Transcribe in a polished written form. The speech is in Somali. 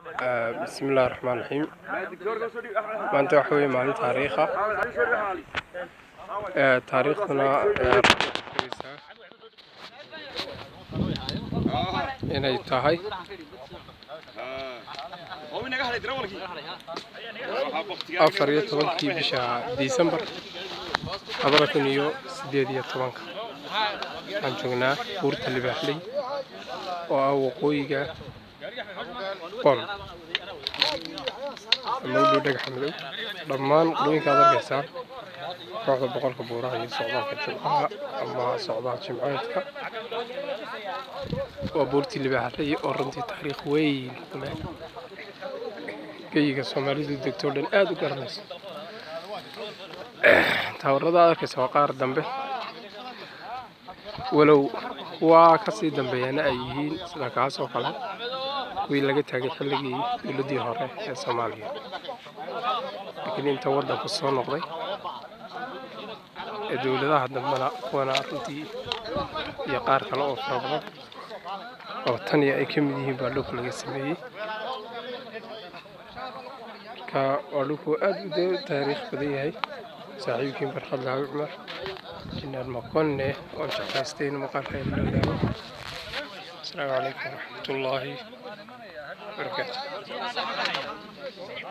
بسم الله الرحمن الرحيم. maanta waxa weeye maalin taariikh ah taariikhduna inay tahay 14 bisha December 2018 waxaan joognaa buurta Libaaxley oo ah waqooyiga qol mawduud dhagaxmadow dhammaan qolooyinka aad arkaysaa kooxda boqolka buuraha iyo socdaalka jimcaha ama socdaal jimceedka waa buurtii Libaaxley oo runtii taariikh weyn ku leh geyiga Soomaalidu degto dhan aad u garanayso taawarada aad arkaysaa waa qaar dambe walow waa ka sii dambeeyana ay yihiin sida kaas oo kale wiil laga taagay xilligii dowladii hore ee Soomaaliya laakiin inta waddanku soo noqday ee dowladaha dambana kuwana runtii iyo qaar kale oo fara badan oo tan iyo ay ka mid yihiin baa dhulka laga sameeyey ka waa dhulku aad u taariikh badan yahay saaxiibkiin Barxad Laawi Cumar inaan maqonne oo shaqaysteen maqalka ilaa السلام عليكم ورحمة الله وبركاته.